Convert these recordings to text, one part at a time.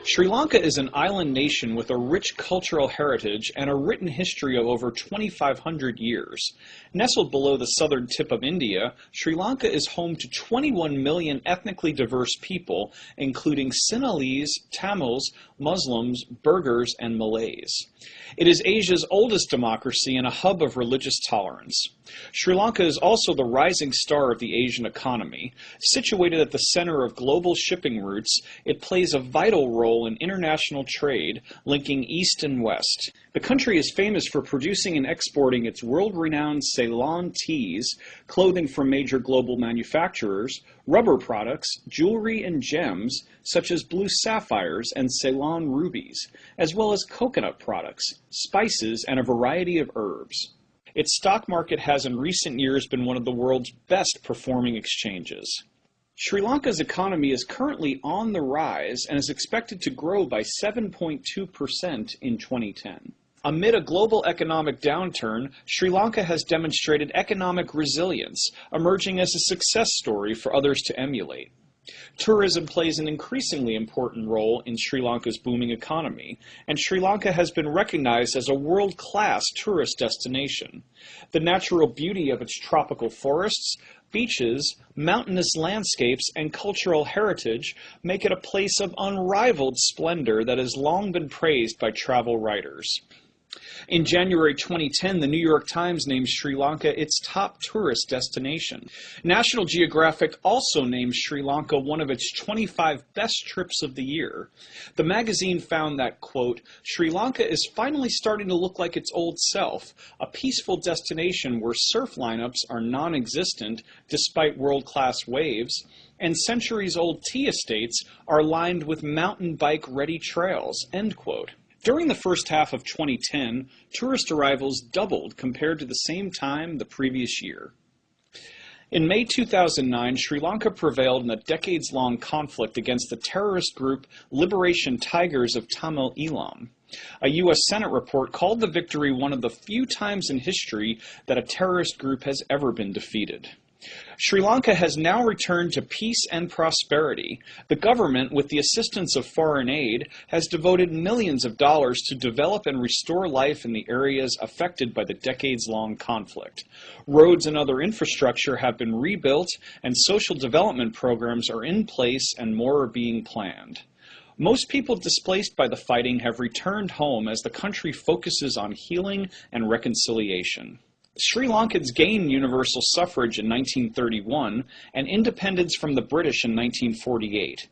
Sri Lanka is an island nation with a rich cultural heritage and a written history of over 2,500 years. Nestled below the southern tip of India, Sri Lanka is home to 21 million ethnically diverse people, including Sinhalese, Tamils, Muslims, Burghers, and Malays. It is Asia's oldest democracy and a hub of religious tolerance. Sri Lanka is also the rising star of the Asian economy. Situated at the center of global shipping routes, it plays a vital role in international trade, linking East and West. The country is famous for producing and exporting its world-renowned Ceylon teas, clothing from major global manufacturers, rubber products, jewelry, and gems, such as blue sapphires and Ceylon rubies, as well as coconut products, spices, and a variety of herbs. Its stock market has in recent years been one of the world's best performing exchanges. Sri Lanka's economy is currently on the rise and is expected to grow by 7.2% in 2010. Amid a global economic downturn, Sri Lanka has demonstrated economic resilience, emerging as a success story for others to emulate. Tourism plays an increasingly important role in Sri Lanka's booming economy, and Sri Lanka has been recognized as a world-class tourist destination. The natural beauty of its tropical forests, beaches, mountainous landscapes, and cultural heritage make it a place of unrivaled splendor that has long been praised by travel writers. In January 2010, the New York Times named Sri Lanka its top tourist destination. National Geographic also named Sri Lanka one of its 25 best trips of the year. The magazine found that, quote, Sri Lanka is finally starting to look like its old self, a peaceful destination where surf lineups are non-existent despite world-class waves, and centuries-old tea estates are lined with mountain bike-ready trails, end quote. During the first half of 2010, tourist arrivals doubled compared to the same time the previous year. In May 2009, Sri Lanka prevailed in a decades-long conflict against the terrorist group Liberation Tigers of Tamil Eelam. A U.S. Senate report called the victory one of the few times in history that a terrorist group has ever been defeated. Sri Lanka has now returned to peace and prosperity. The government, with the assistance of foreign aid, has devoted millions of dollars to develop and restore life in the areas affected by the decades-long conflict. Roads and other infrastructure have been rebuilt, and social development programs are in place and more are being planned. Most people displaced by the fighting have returned home as the country focuses on healing and reconciliation. Sri Lankans gained universal suffrage in 1931 and independence from the British in 1948.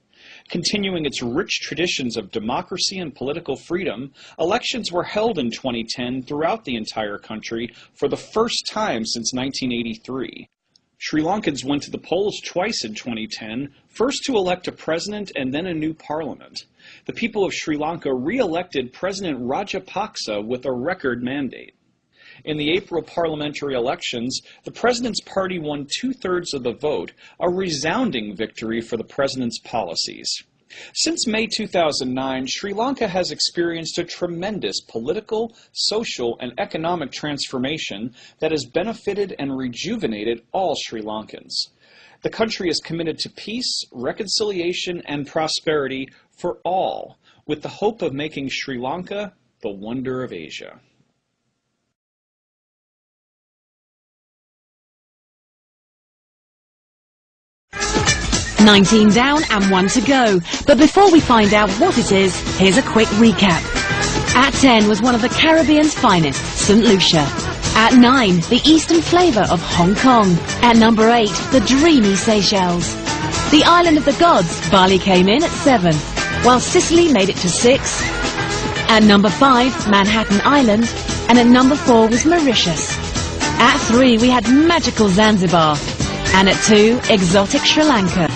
Continuing its rich traditions of democracy and political freedom, elections were held in 2010 throughout the entire country for the first time since 1983. Sri Lankans went to the polls twice in 2010, first to elect a president and then a new parliament. The people of Sri Lanka re-elected President Rajapaksa with a record mandate. In the April parliamentary elections, the president's party won 2/3 of the vote, a resounding victory for the president's policies. Since May 2009, Sri Lanka has experienced a tremendous political, social, and economic transformation that has benefited and rejuvenated all Sri Lankans. The country is committed to peace, reconciliation, and prosperity for all, with the hope of making Sri Lanka the wonder of Asia. "19 down and 1 to go. But before we find out what it is, here's a quick recap. At 10 was one of the Caribbean's finest, St. Lucia. At 9, the eastern flavour of Hong Kong. At number 8, the dreamy Seychelles. The island of the gods, Bali, came in at 7, while Sicily made it to 6. At number 5, Manhattan Island, and at number 4 was Mauritius. At 3, we had magical Zanzibar, and at 2, exotic Sri Lanka.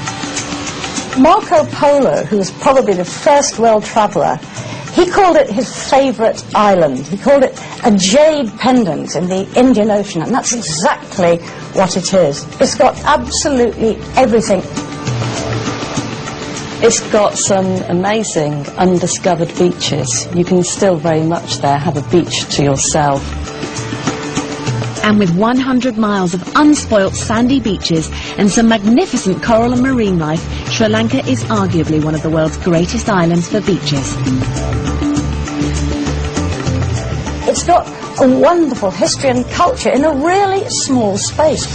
Marco Polo, who was probably the first world traveller, he called it his favourite island. He called it a jade pendant in the Indian Ocean, and that's exactly what it is. It's got absolutely everything. It's got some amazing undiscovered beaches. You can still very much there have a beach to yourself. And with 100 miles of unspoilt sandy beaches and some magnificent coral and marine life, Sri Lanka is arguably one of the world's greatest islands for beaches. It's got a wonderful history and culture in a really small space.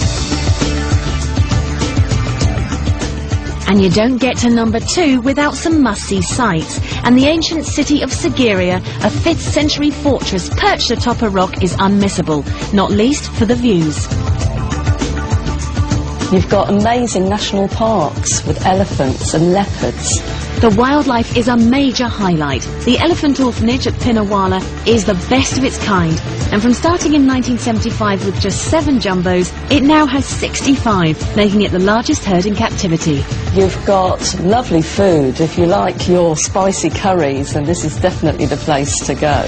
And you don't get to number 2 without some must-see sights. And the ancient city of Sigiriya, a 5th century fortress perched atop a rock, is unmissable, not least for the views. You've got amazing national parks with elephants and leopards. The wildlife is a major highlight. The elephant orphanage at Pinnawala is the best of its kind. And from starting in 1975 with just 7 jumbos, it now has 65, making it the largest herd in captivity. You've got lovely food. If you like your spicy curries, then this is definitely the place to go.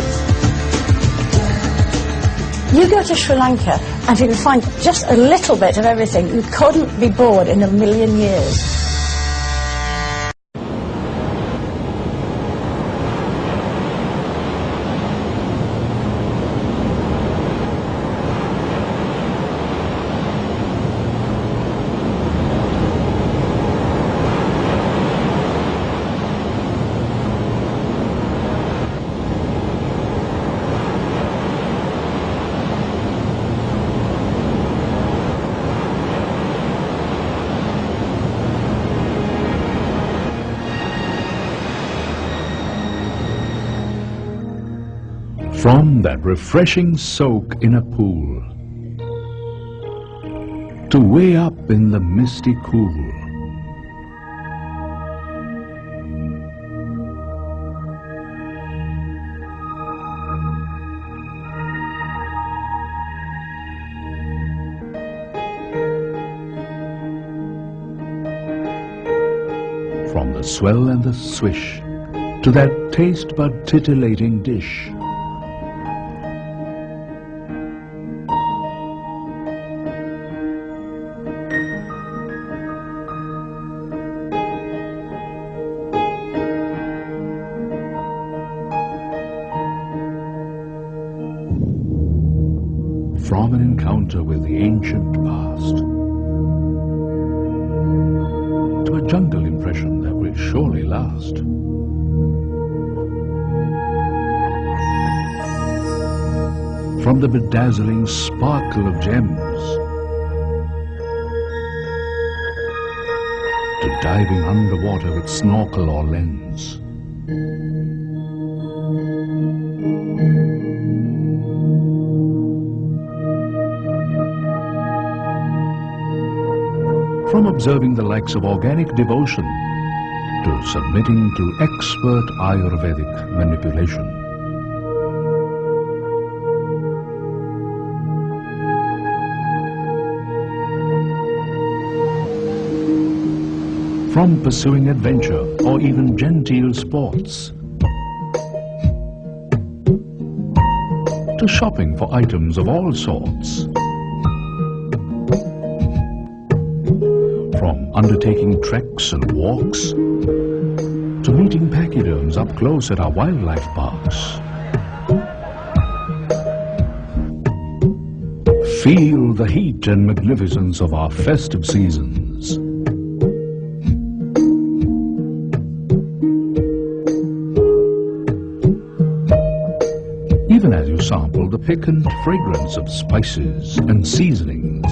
You go to Sri Lanka and you can find just a little bit of everything. You couldn't be bored in a million years. From that refreshing soak in a pool to way up in the misty cool, from the swell and the swish to that taste bud titillating dish. From an encounter with the ancient past to a jungle impression that will surely last. From the bedazzling sparkle of gems to diving underwater with snorkel or lens. From observing the likes of organic devotion to submitting to expert Ayurvedic manipulation. From pursuing adventure or even genteel sports to shopping for items of all sorts. From undertaking treks and walks to meeting pachyderms up close at our wildlife parks. Feel the heat and magnificence of our festive seasons. Even as you sample the piquant fragrance of spices and seasonings.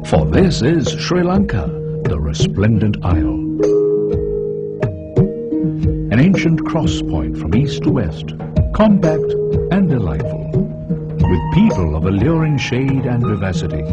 For this is Sri Lanka, the resplendent isle. An ancient cross point from east to west, compact and delightful, with people of alluring shade and vivacity.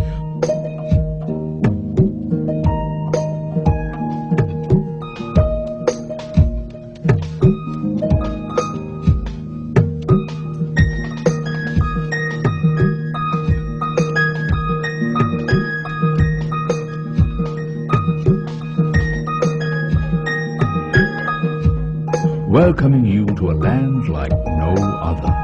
Welcoming you to a land like no other.